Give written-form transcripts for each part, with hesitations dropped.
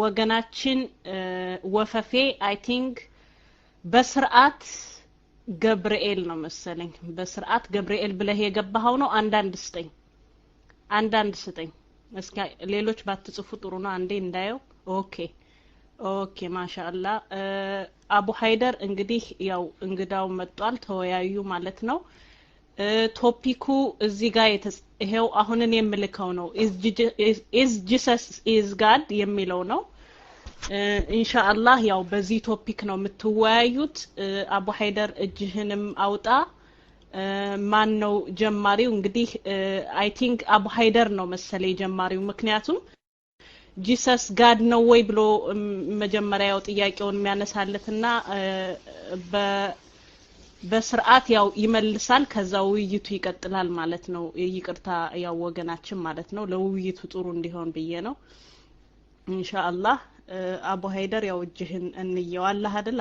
ወገናችን ወፈፌ አይ ቲንክ በስርዓት ገብርኤል ነው መሰለኝ በስርዓት ገብርኤል ብለህ የገባኸው ነው አንዳንድ ስጠኝ እስኪ ሌሎች ባትጽፉ ጥሩ ነው አንዴ እንዳየው ኦኬ ማሻአላ አቡ ሃይደር እንግዲህ ያው እንግዳው መጥቷል ተወያዩ ማለት ነው ቶፒኩ እዚህ ጋር ይሄው አሁንን የምልከው ነው is Jesus is God የሚለው ነው ኢንሻአላህ ያው በዚህ ቶፒክ ነው የምትወያዩት አቡ ሃይደር እጅህንም አውጣ ማን ነው ጀማሪው እንግዲህ አይ ቲንክ አቡ ሃይደር ነው መሰለኝ ጀማሪው ምክንያቱም Jesus God ነው ወይ ብሎ መጀመሪያው ጥያቄውን የሚያነሳለትና በስርዓት ያው ይመልሳል ከዛ ውይይቱ ይቀጥላል ማለት ነው ይቅርታ ያው ወገናችን ማለት ነው ለውይይቱ ጥሩ እንዲሆን ብዬ ነው ኢንሻአላህ አቡ ሃይደር ያው እጅህን እንየው አላህ አይደል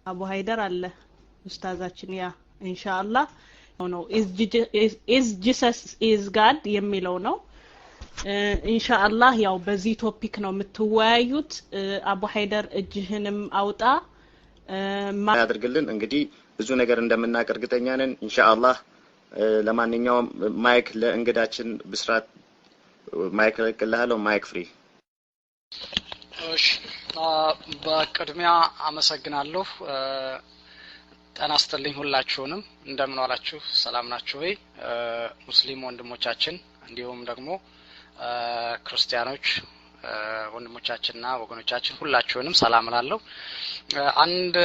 አቡ ሃይደር አለ ኡስታዛችን ያ ኢንሻአላህ ነው is Jesus is God የሚለው ነው ኢንሻአላህ ያው በዚህ ቶፒክ ነው የምትወያዩት አቡ ሃይደር እጅህንም አውጣ ያደርግልን እንግዲህ ብዙ ነገር እንደምናቀር እርግጠኛ ነን ኢንሻአላህ ለማንኛውም ማይክ ለእንግዳችን ብስራት ማይክ ለቀላለው ማይክ ፍሪ እሺ በቅድሚያ አመሰግናለሁ ጤናስተልኝ ሁላችሁንም እንደምን ዋላችሁ ሰላም ናችሁ ወይ ሙስሊም ወንድሞቻችን እንዲሁም ደግሞ ክርስቲያኖች ወንድሞቻችንና ወገኖቻችን ሁላችሁንም ሰላም እላለሁ አንድ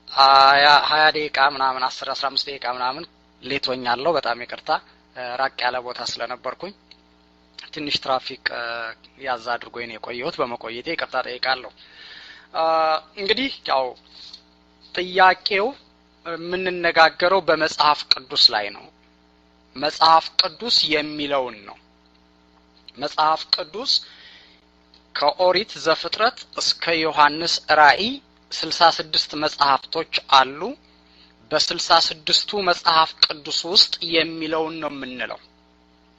20 ደቂቃ ምናምን 10 15 ደቂቃ ምናምን ሌቶኛለሁ በጣም ይቅርታ ራቅ ያለ ቦታ ስለነበርኩኝ ትንሽ ትራፊክ ያዛ አድርጎኝ ነው የቆየሁት በመቆየቴ ይቅርታ ጠይቃለሁ እንግዲህ ያው ጥያቄው የምንነጋገረው በመጽሐፍ ቅዱስ ላይ ነው መጽሐፍ ቅዱስ የሚለውን ነው መጽሐፍ ቅዱስ ከኦሪት ዘፍጥረት እስከ ዮሐንስ ራእይ 66 መጽሐፍቶች አሉ በ66ቱ መጽሐፍ ቅዱስ ውስጥ የሚለውን ነው የምንለው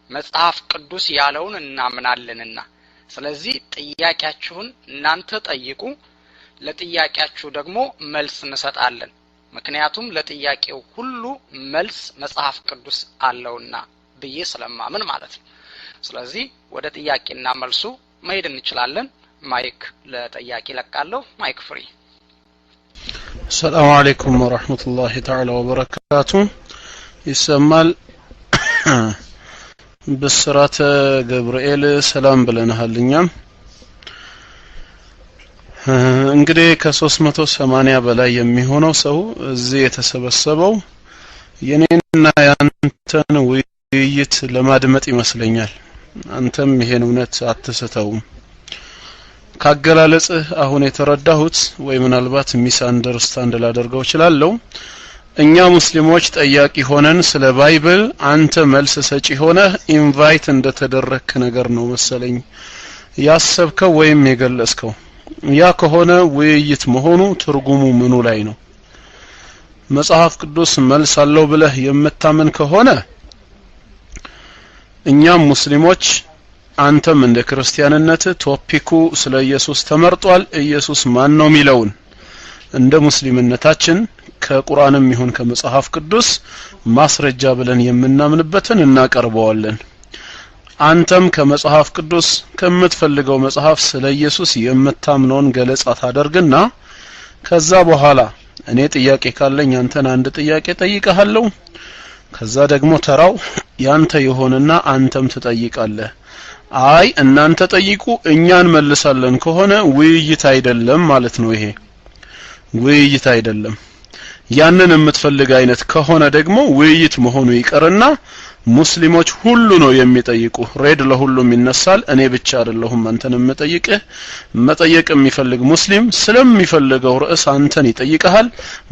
መጽሐፍ ቅዱስ ያለውን እናምናለንና ስለዚህ ጥያቄያችሁን እናንተ ጠይቁ ለጥያቄያችሁ ደግሞ መልስ እንሰጣለን ምክንያቱም ለጥያቄው ሁሉ መልስ መጽሐፍ ቅዱስ አለውና ብዬ ስለማምን ማለት ነው ስለዚህ ወደ ጥያቄና መልሱ መሄድ እንችላለን ማይክ ለጥያቄ ለቃለሁ ማይክ ፍሪ السلام عليكم ورحمة الله تعالى وبركاته يسمال بسرات جبرائيل سلام بلنهالنيام እንግዲህ ከ380 በላይ የሚሆነው ሰው እዚህ የተሰበሰበው የኔና ያንተን ውይይት ለማድመጥ ይመስለኛል አንተም ይሄን እውነት አትስተውም ካገላለጽህ አሁን የተረዳሁት ወይ ምናልባት ሚስ አንደርስታንድ ላደርገው ይችላልው እኛ ሙስሊሞች ጠያቂ ሆነን ስለ ባይብል አንተ መልስ ሰጪ ሆነ ኢንቫይት እንደተደረክ ነገር ነው መሰለኝ ያሰብከው ወይም የገለጽከው ያ ከሆነ ውይይት መሆኑ ትርጉሙ ምኑ ላይ ነው መጽሐፍ ቅዱስ መልስ አለው ብለህ የምታምን ከሆነ እኛም ሙስሊሞች አንተም እንደ ክርስቲያንነት ቶፒኩ ስለ ኢየሱስ ተመርጧል ኢየሱስ ማን ነው ሚለውን እንደ ሙስሊምነታችን ከቁርአንም ይሁን ከመጽሐፍ ቅዱስ ማስረጃ ብለን የምናምንበትን እናቀርበዋለን አንተም ከመጽሐፍ ቅዱስ ከምትፈልገው መጽሐፍ ስለ ኢየሱስ የምታምነውን ገለጻ ታደርግና ከዛ በኋላ እኔ ጥያቄ ካለኝ አንተን አንድ ጥያቄ ጠይቀሃለሁ ከዛ ደግሞ ተራው ያንተ ይሆንና አንተም ትጠይቃለህ አይ እናንተ ጠይቁ እኛን መልሳለን ከሆነ ውይይት አይደለም ማለት ነው ይሄ ውይይት አይደለም ያንን የምትፈልግ አይነት ከሆነ ደግሞ ውይይት መሆኑ ይቀርና ሙስሊሞች ሁሉ ነው የሚጠይቁ ሬድ ለሁሉም ይነሳል እኔ ብቻ አይደለሁም አንተን መጠየቅ የሚፈልግ ሙስሊም ስለሚፈልገው ርዕስ አንተን ይጠይቃል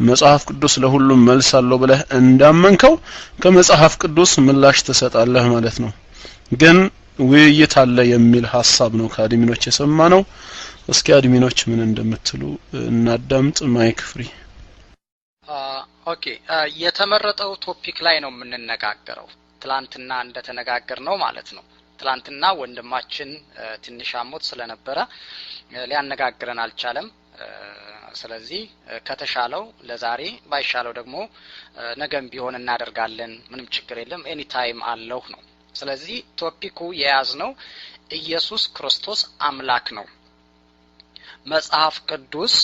መጽሐፍ ቅዱስ ለሁሉም መልስ አለው ብለህ እንዳመንከው ከመጽሐፍ ቅዱስ ምላሽ ትሰጣለህ ማለት ነው ግን ውይይት አለ የሚል ሐሳብ ነው ከአድሚኖች የሰማነው እስኪ አድሚኖች ምን እንደምትሉ እናዳምጥ ማይክ ፍሪ ኦኬ የተመረጠው ቶፒክ ላይ ነው የምንነጋገረው ትላንትና እንደተነጋገርነው ማለት ነው ትላንትና ወንድማችን ትንሽ አሞት ስለነበረ ሊያነጋግረን አልቻለም። ስለዚህ ከተሻለው ለዛሬ ባይሻለው ደግሞ ነገም ቢሆን እናደርጋለን። ምንም ችግር የለም። ኤኒ ታይም አለው ነው። ስለዚህ ቶፒኩ የያዝነው ኢየሱስ ክርስቶስ አምላክ ነው። መጽሐፍ ቅዱስ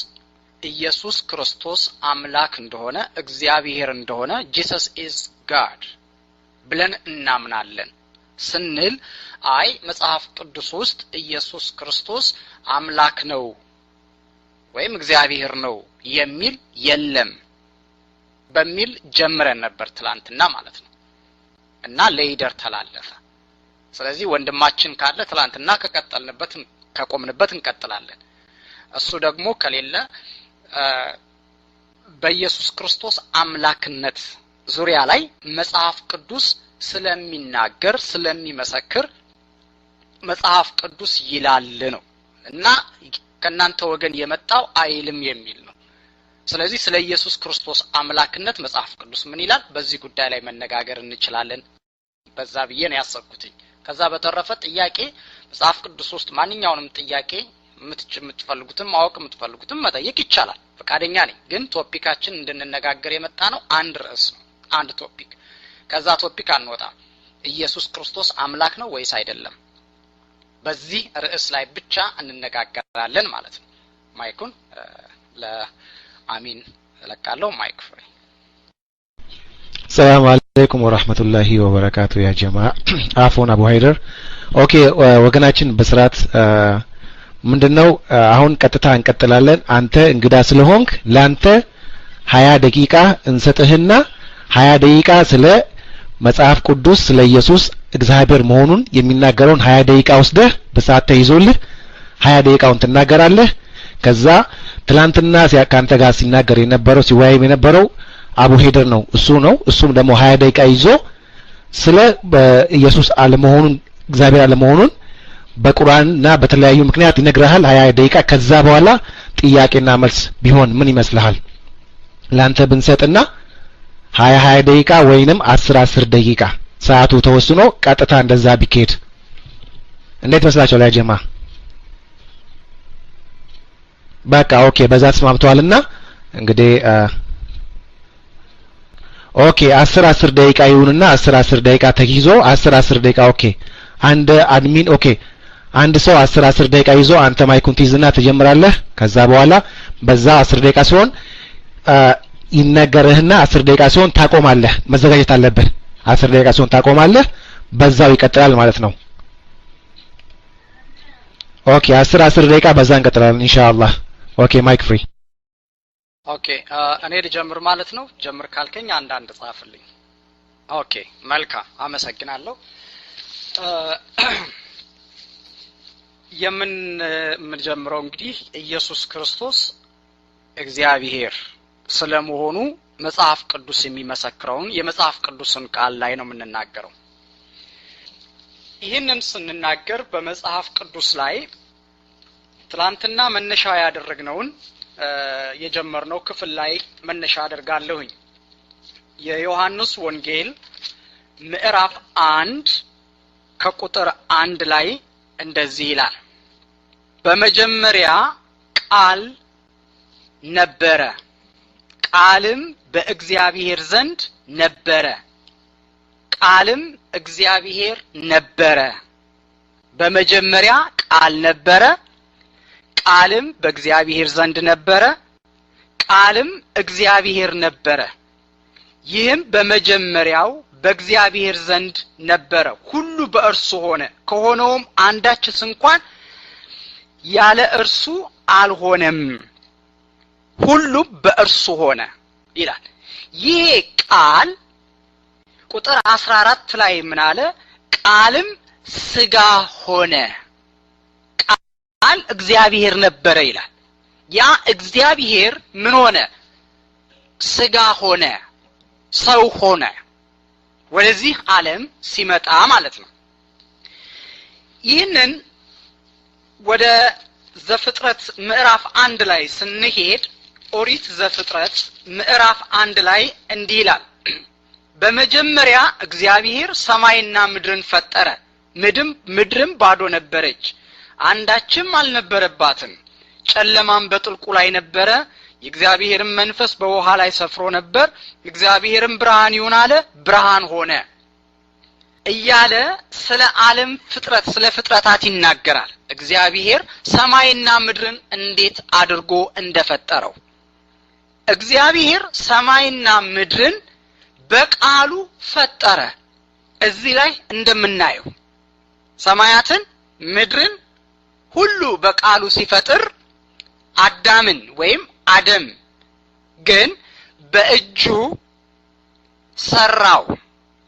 ኢየሱስ ክርስቶስ አምላክ እንደሆነ እግዚአብሔር እንደሆነ Jesus is God ብለን እናምናለን ስንል አይ መጽሐፍ ቅዱስ ውስጥ ኢየሱስ ክርስቶስ አምላክ ነው ወይም እግዚአብሔር ነው የሚል የለም በሚል ጀምረን ነበር ትላንትና ማለት ነው እና ሌይደር ተላለፈ። ስለዚህ ወንድማችን ካለ ትላንትና ከቆምንበት እንቀጥላለን። እሱ ደግሞ ከሌለ በኢየሱስ ክርስቶስ አምላክነት ዙሪያ ላይ መጽሐፍ ቅዱስ ስለሚናገር ስለሚመሰክር መጽሐፍ ቅዱስ ይላል ነው እና ከናንተ ወገን የመጣው አይልም የሚል ነው። ስለዚህ ስለ ኢየሱስ ክርስቶስ አምላክነት መጽሐፍ ቅዱስ ምን ይላል በዚህ ጉዳይ ላይ መነጋገር እንችላለን። በዛ ብዬ ነው ያሰብኩት። ከዛ በተረፈ ጥያቄ መጽሐፍ ቅዱስ ውስጥ ማንኛውንም ጥያቄ የምትፈልጉትን ማወቅ የምትፈልጉትን መጠየቅ ይቻላል። ፈቃደኛ ነኝ። ግን ቶፒካችን እንድንነጋገር የመጣ ነው አንድ ርዕስ ነው አንድ ቶፒክ። ከዛ ቶፒክ አንወጣም። ኢየሱስ ክርስቶስ አምላክ ነው ወይስ አይደለም በዚህ ርዕስ ላይ ብቻ እንነጋገራለን ማለት ነው። ማይኩን ለአሚን ለቃለው። ማይክ ፍሪ። ሰላም አለይኩም ወራህመቱላሂ ወበረካቱ ያ ጀማዓ አፎን አቡ ሃይደር። ኦኬ ወገናችን በስራት ምንድነው አሁን ቀጥታ እንቀጥላለን። አንተ እንግዳ ስለሆንክ ላንተ 20 ደቂቃ እንሰጥህና 20 ደቂቃ ስለ መጽሐፍ ቅዱስ ስለ ኢየሱስ እግዚአብሔር መሆኑን የሚናገረውን 20 ደቂቃ ወስደህ በሰዓት ተይዞልህ 20 ደቂቃውን ትናገራለህ። ከዛ ትላንትና ካንተ ጋር ሲናገር የነበረው ሲወያይ የነበረው አቡ ሄደር ነው እሱም ደግሞ 20 ደቂቃ ይዞ ስለ ኢየሱስ አለመሆኑን እግዚአብሔር አለመሆኑን በቁርአንና በተለያዩ ምክንያት ይነግርሃል 20 ደቂቃ። ከዛ በኋላ ጥያቄና መልስ ቢሆን ምን ይመስልሃል? ላንተ ብንሰጥና 20 ደቂቃ ወይንም 10 ደቂቃ ሰዓቱ ተወስኖ ቀጥታ እንደዛ ቢኬድ እንዴት መስላችሁ ላይ ጀማ? በቃ ኦኬ በዛ ተስማምተዋልና እንግዲህ ኦኬ 10 ደቂቃ ይሁንና 10 ደቂቃ ተይዞ 10 ደቂቃ ኦኬ አንድ አድሚን ኦኬ አንድ ሰው 10 ደቂቃ ይዞ አንተ ማይኩን ትይዝና ትጀምራለህ። ከዛ በኋላ በዛ 10 ደቂቃ ሲሆን ይነገርህና 10 ደቂቃ ሲሆን ታቆማለህ። መዘጋጀት አለብህ። 10 ደቂቃ ሲሆን ታቆማለህ። በዛው ይቀጥላል ማለት ነው። ኦኬ 10 ደቂቃ በዛ እንቀጥላለን ኢንሻአላህ። ኦኬ ማይክ ፍሪ። ኦኬ እኔ ልጀምር ማለት ነው። ጀምር ካልከኝ አንድ ጻፍልኝ። ኦኬ መልካም አመሰግናለሁ። የምንጀምረው እንግዲህ ኢየሱስ ክርስቶስ እግዚአብሔር ስለመሆኑ መጽሐፍ ቅዱስ የሚመሰክረውን የመጽሐፍ ቅዱስን ቃል ላይ ነው የምንናገረው። ይህንን ስንናገር በመጽሐፍ ቅዱስ ላይ ትላንትና መነሻ ያደረግነውን የጀመርነው ክፍል ላይ መነሻ አደርጋለሁኝ። የዮሐንስ ወንጌል ምዕራፍ 1 ከቁጥር 1 ላይ እንደዚህ ይላል። በመጀመሪያ ቃል ነበረ፣ ቃልም በእግዚአብሔር ዘንድ ነበረ፣ ቃልም እግዚአብሔር ነበረ። በመጀመሪያ ቃል ነበረ፣ ቃልም በእግዚአብሔር ዘንድ ነበረ፣ ቃልም እግዚአብሔር ነበረ። ይህም በመጀመሪያው በእግዚአብሔር ዘንድ ነበረ። ሁሉ በእርሱ ሆነ፣ ከሆነውም አንዳችስ እንኳን ያለ እርሱ አልሆነም። ሁሉ በእርሱ ሆነ ይላል። ይሄ ቃል ቁጥር 14 ላይ ምን አለ? ቃልም ስጋ ሆነ። ቃል እግዚአብሔር ነበረ ይላል። ያ እግዚአብሔር ምን ሆነ? ስጋ ሆነ፣ ሰው ሆነ። ወደዚህ ዓለም ሲመጣ ማለት ነው። ይህንን ወደ ዘፍጥረት ምዕራፍ 1 ላይ ስንሄድ ኦሪት ዘፍጥረት ምዕራፍ 1 ላይ እንዲህ ይላል። በመጀመሪያ እግዚአብሔር ሰማይና ምድርን ፈጠረ ምድርም ባዶ ነበረች፣ አንዳችም አልነበረባትም። ጨለማም በጥልቁ ላይ ነበረ፣ የእግዚአብሔርም መንፈስ በውሃ ላይ ሰፍሮ ነበር። እግዚአብሔርም ብርሃን ይሁን አለ፣ ብርሃን ሆነ እያለ ስለ ዓለም ፍጥረት ስለ ፍጥረታት ይናገራል። እግዚአብሔር ሰማይና ምድርን እንዴት አድርጎ እንደፈጠረው እግዚአብሔር ሰማይና ምድርን በቃሉ ፈጠረ። እዚህ ላይ እንደምናየው ሰማያትን ምድርን ሁሉ በቃሉ ሲፈጥር አዳምን ወይም አደም ግን በእጁ ሰራው፣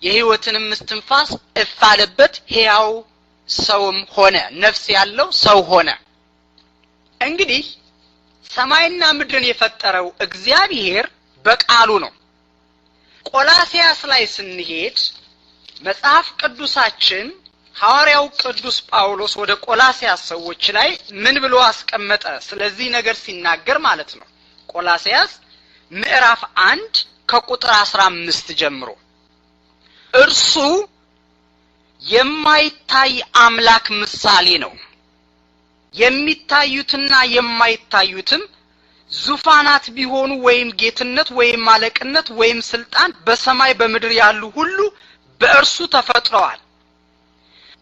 የሕይወትን እስትንፋስ እፋለበት፣ ሕያው ሰውም ሆነ፣ ነፍስ ያለው ሰው ሆነ። እንግዲህ ሰማይና ምድርን የፈጠረው እግዚአብሔር በቃሉ ነው። ቆላስያስ ላይ ስንሄድ መጽሐፍ ቅዱሳችን ሐዋርያው ቅዱስ ጳውሎስ ወደ ቆላስያስ ሰዎች ላይ ምን ብሎ አስቀመጠ? ስለዚህ ነገር ሲናገር ማለት ነው። ቆላስያስ ምዕራፍ 1 ከቁጥር 15 ጀምሮ እርሱ የማይታይ አምላክ ምሳሌ ነው፣ የሚታዩትና የማይታዩትም ዙፋናት ቢሆኑ ወይም ጌትነት ወይም ማለቅነት ወይም ስልጣን በሰማይ በምድር ያሉ ሁሉ በእርሱ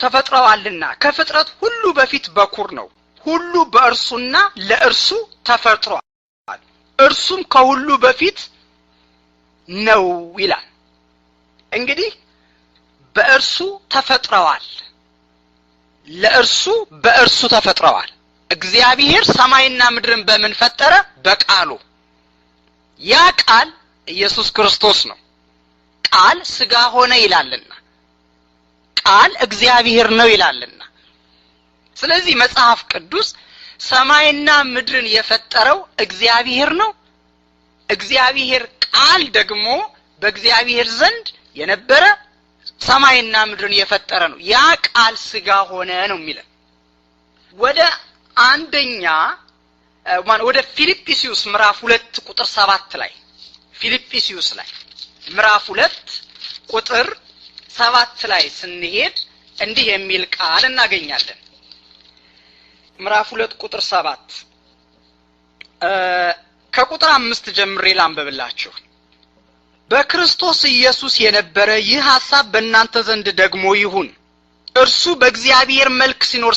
ተፈጥረዋልና ከፍጥረት ሁሉ በፊት በኩር ነው። ሁሉ በእርሱና ለእርሱ ተፈጥሯል፣ እርሱም ከሁሉ በፊት ነው ይላል። እንግዲህ በእርሱ ተፈጥረዋል፣ ለእርሱ በእርሱ ተፈጥረዋል። እግዚአብሔር ሰማይና ምድርን በምን ፈጠረ? በቃሉ። ያ ቃል ኢየሱስ ክርስቶስ ነው። ቃል ሥጋ ሆነ ይላልና፣ ቃል እግዚአብሔር ነው ይላልና። ስለዚህ መጽሐፍ ቅዱስ ሰማይና ምድርን የፈጠረው እግዚአብሔር ነው። እግዚአብሔር ቃል ደግሞ በእግዚአብሔር ዘንድ የነበረ ሰማይና ምድርን የፈጠረ ነው። ያ ቃል ሥጋ ሆነ ነው የሚለው። ወደ ፊልጵስዩስ ምዕራፍ 2 ቁጥር 7 ላይ ፊልጵስዩስ ላይ ምዕራፍ 2 ቁጥር 7 ላይ ስንሄድ እንዲህ የሚል ቃል እናገኛለን። ምዕራፍ 2 ቁጥር 7 ከቁጥር 5 ጀምሬ ላንብብላችሁ። በክርስቶስ ኢየሱስ የነበረ ይህ ሐሳብ በእናንተ ዘንድ ደግሞ ይሁን። እርሱ በእግዚአብሔር መልክ ሲኖር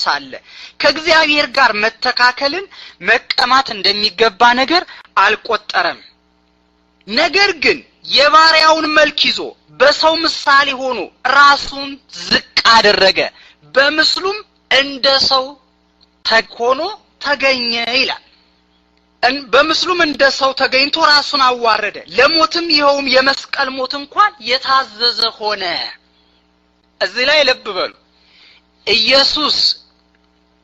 ሳለ ከእግዚአብሔር ጋር መተካከልን መቀማት እንደሚገባ ነገር አልቆጠረም። ነገር ግን የባሪያውን መልክ ይዞ በሰው ምሳሌ ሆኖ ራሱን ዝቅ አደረገ፣ በምስሉም እንደ ሰው ሆኖ ተገኘ ይላል። በምስሉም እንደ ሰው ተገኝቶ ራሱን አዋረደ፣ ለሞትም ይኸውም የመስቀል ሞት እንኳን የታዘዘ ሆነ። እዚህ ላይ ልብ በሉ። ኢየሱስ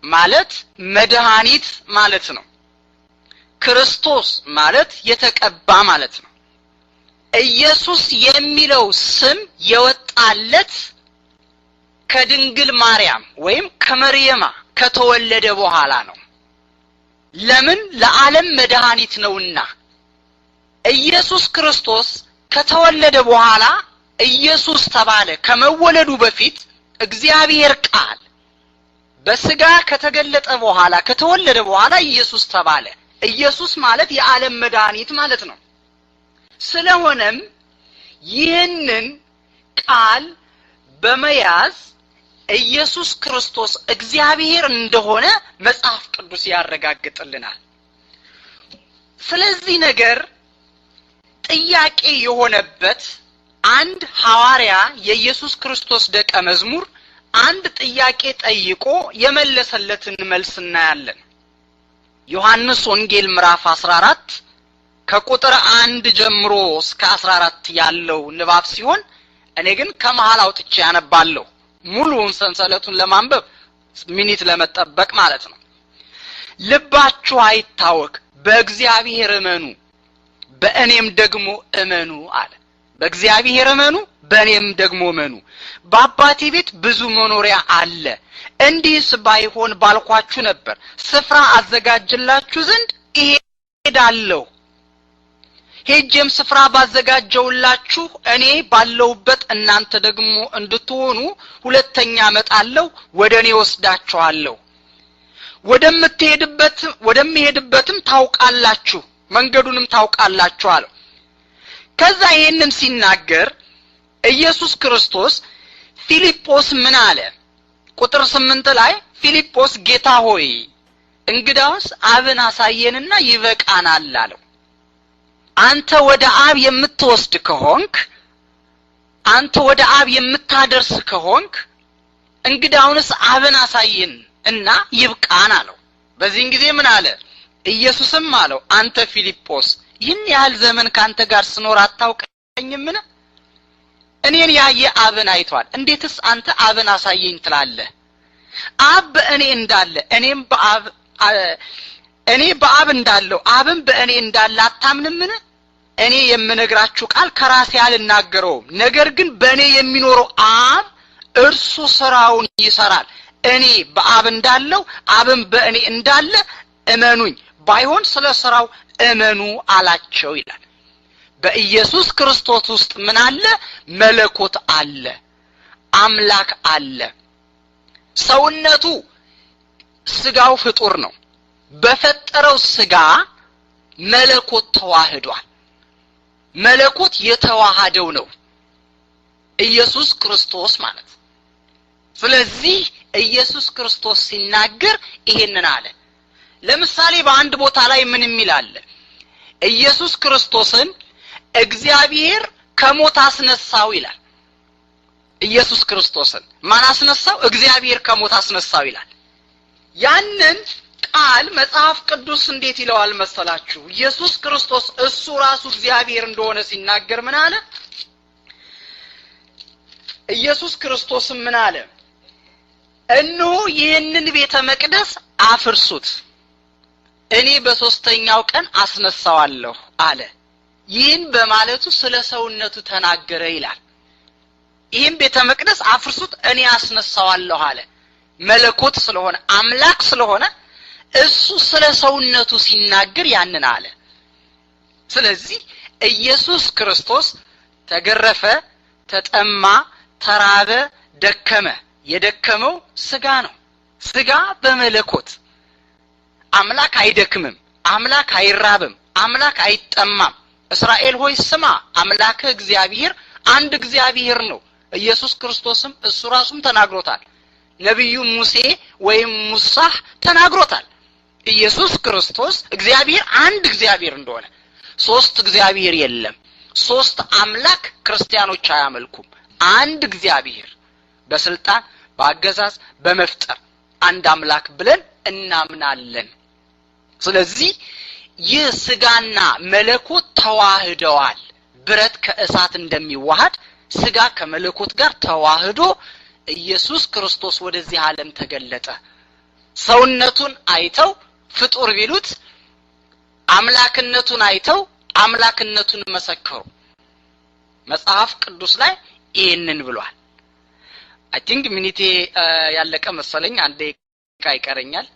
ማለት መድኃኒት ማለት ነው። ክርስቶስ ማለት የተቀባ ማለት ነው። ኢየሱስ የሚለው ስም የወጣለት ከድንግል ማርያም ወይም ከመርየማ ከተወለደ በኋላ ነው። ለምን? ለዓለም መድኃኒት ነውና። ኢየሱስ ክርስቶስ ከተወለደ በኋላ ኢየሱስ ተባለ። ከመወለዱ በፊት እግዚአብሔር ቃል በሥጋ ከተገለጠ በኋላ ከተወለደ በኋላ ኢየሱስ ተባለ። ኢየሱስ ማለት የዓለም መድኃኒት ማለት ነው። ስለሆነም ይህንን ቃል በመያዝ ኢየሱስ ክርስቶስ እግዚአብሔር እንደሆነ መጽሐፍ ቅዱስ ያረጋግጥልናል። ስለዚህ ነገር ጥያቄ የሆነበት አንድ ሐዋርያ የኢየሱስ ክርስቶስ ደቀ መዝሙር አንድ ጥያቄ ጠይቆ የመለሰለትን መልስ እናያለን። ዮሐንስ ወንጌል ምዕራፍ 14 ከቁጥር 1 ጀምሮ እስከ 14 ያለው ንባብ ሲሆን እኔ ግን ከመሃል አውጥቼ ያነባለሁ። ሙሉውን ሰንሰለቱን ለማንበብ ሚኒት ለመጠበቅ ማለት ነው። ልባችሁ አይታወክ፣ በእግዚአብሔር እመኑ፣ በእኔም ደግሞ እመኑ አለ። በእግዚአብሔር እመኑ፣ በእኔም ደግሞ እመኑ። በአባቴ ቤት ብዙ መኖሪያ አለ። እንዲህስ ባይሆን ባልኳችሁ ነበር። ስፍራ አዘጋጅላችሁ ዘንድ እሄዳለሁ። ሄጄም ስፍራ ባዘጋጀውላችሁ እኔ ባለውበት እናንተ ደግሞ እንድትሆኑ ሁለተኛ መጣለው ወደኔ ወስዳችኋለሁ ወደምሄድበትም ታውቃላችሁ መንገዱንም ታውቃላችሁ አለ ከዛ ይሄንን ሲናገር ኢየሱስ ክርስቶስ ፊልጶስ ምን አለ ቁጥር 8 ላይ ፊልጶስ ጌታ ሆይ እንግዳውስ አብን አሳየንና ይበቃናል አለው አንተ ወደ አብ የምትወስድ ከሆንክ አንተ ወደ አብ የምታደርስ ከሆንክ እንግዳውንስ አብን አሳየን እና ይብቃን አለው በዚህን ጊዜ ምን አለ ኢየሱስም አለው አንተ ፊልጶስ ይህን ያህል ዘመን ካንተ ጋር ስኖር አታውቀኝምን እኔን ያየ አብን አይቷል እንዴትስ አንተ አብን አሳየኝ ትላለህ አብ በእኔ እንዳለ እኔ በአብ እንዳለው አብን በእኔ እንዳለ አታምንምን እኔ የምነግራችሁ ቃል ከራሴ አልናገረውም ነገር ግን በእኔ የሚኖረው አብ እርሱ ስራውን ይሰራል እኔ በአብ እንዳለው አብን በእኔ እንዳለ እመኑኝ ባይሆን ስለ ስራው እመኑ አላቸው ይላል በኢየሱስ ክርስቶስ ውስጥ ምን አለ መለኮት አለ አምላክ አለ ሰውነቱ ስጋው ፍጡር ነው በፈጠረው ስጋ መለኮት ተዋህዷል መለኮት የተዋሃደው ነው ኢየሱስ ክርስቶስ ማለት ስለዚህ ኢየሱስ ክርስቶስ ሲናገር ይሄንን አለ ለምሳሌ በአንድ ቦታ ላይ ምን ይላል ኢየሱስ ክርስቶስን እግዚአብሔር ከሞት አስነሳው ይላል ኢየሱስ ክርስቶስን ማን አስነሳው እግዚአብሔር ከሞት አስነሳው ይላል ያንን ቃል መጽሐፍ ቅዱስ እንዴት ይለዋል መሰላችሁ ኢየሱስ ክርስቶስ እሱ ራሱ እግዚአብሔር እንደሆነ ሲናገር ምን አለ ኢየሱስ ክርስቶስ ምን አለ እነሆ ይህንን ቤተ መቅደስ አፍርሱት እኔ በሶስተኛው ቀን አስነሳዋለሁ አለ ይህን በማለቱ ስለ ሰውነቱ ተናገረ ይላል ይህን ቤተ መቅደስ አፍርሱት እኔ አስነሳዋለሁ አለ መለኮት ስለሆነ አምላክ ስለሆነ እሱ ስለ ሰውነቱ ሲናገር ያንን አለ ስለዚህ ኢየሱስ ክርስቶስ ተገረፈ ተጠማ ተራበ ደከመ የደከመው ስጋ ነው ስጋ በመለኮት አምላክ አይደክምም አምላክ አይራብም አምላክ አይጠማም እስራኤል ሆይ ስማ አምላክ እግዚአብሔር አንድ እግዚአብሔር ነው ኢየሱስ ክርስቶስም እሱ ራሱም ተናግሮታል ነብዩ ሙሴ ወይም ሙሳ ተናግሮታል ኢየሱስ ክርስቶስ እግዚአብሔር አንድ እግዚአብሔር እንደሆነ ሶስት እግዚአብሔር የለም ሶስት አምላክ ክርስቲያኖች አያመልኩም አንድ እግዚአብሔር በስልጣን በአገዛዝ በመፍጠር አንድ አምላክ ብለን እናምናለን ስለዚህ ይህ ስጋና መለኮት ተዋህደዋል ብረት ከእሳት እንደሚዋሃድ ስጋ ከመለኮት ጋር ተዋህዶ ኢየሱስ ክርስቶስ ወደዚህ ዓለም ተገለጠ ሰውነቱን አይተው ፍጡር ቢሉት አምላክነቱን አይተው አምላክነቱን መሰከሩ መጽሐፍ ቅዱስ ላይ ይሄንን ብሏል አይ ቲንክ ሚኒቴ ያለቀ መሰለኝ አንዴ ይቀረኛል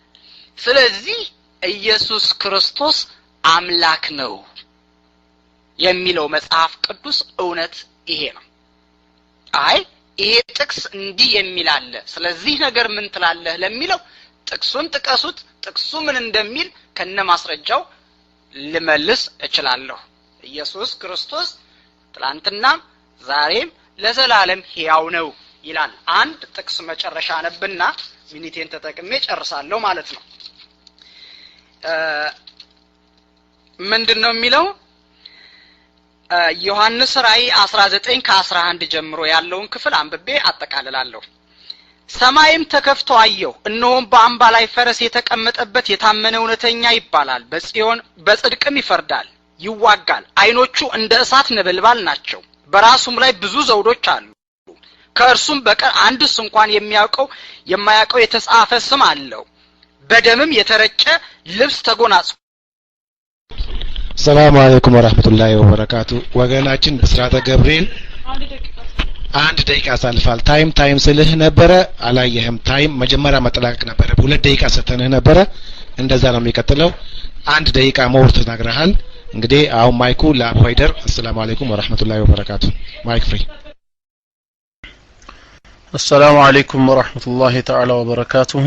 ስለዚህ ኢየሱስ ክርስቶስ አምላክ ነው የሚለው መጽሐፍ ቅዱስ እውነት ይሄ ነው አይ ይሄ ጥቅስ እንዲህ የሚላለ ስለዚህ ነገር ምን ትላለህ ለሚለው ጥቅሱን ጥቀሱት ጥቅሱ ምን እንደሚል ከነ ማስረጃው ልመልስ እችላለሁ ኢየሱስ ክርስቶስ ትላንትና ዛሬም ለዘላለም ሕያው ነው ይላል አንድ ጥቅስ መጨረሻ ነብና ሚኒቴን ተጠቅሜ ጨርሳለሁ ማለት ነው ምንድነው የሚለው ዮሐንስ ራእይ 19 ከ11 ጀምሮ ያለውን ክፍል አንብቤ አጠቃልላለሁ ሰማይም ተከፍቶ አየሁ እነሆም በአምባ ላይ ፈረስ የተቀመጠበት የታመነ እውነተኛ ይባላል በጽዮን በጽድቅም ይፈርዳል ይዋጋል አይኖቹ እንደ እሳት ነበልባል ናቸው በራሱም ላይ ብዙ ዘውዶች አሉ ከእርሱም በቀር አንድስ እንኳን የማያውቀው የተጻፈ ስም አለው በደምም የተረጨ ልብስ ተጎናጽፎ ሰላም አለይኩም ወራህመቱላሂ ወበረካቱ ወገናችን ብስራተ ገብርኤል አንድ ደቂቃ አሳልፋል ታይም ስልህ ነበረ አላየህም ታይም መጀመሪያ መጠላቀቅ ነበረ 2 ደቂቃ ሰተንህ ነበረ እንደዛ ነው የሚቀጥለው አንድ ደቂቃ ሞር ተናግረሃል እንግዲህ አሁን ማይኩ ለአቡ ሀይደር። አሰላሙ አለይኩም ወራህመቱላሂ ወበረካቱ። ማይክ ፍሪ። السلام عليكم ورحمة الله تعالى وبركاته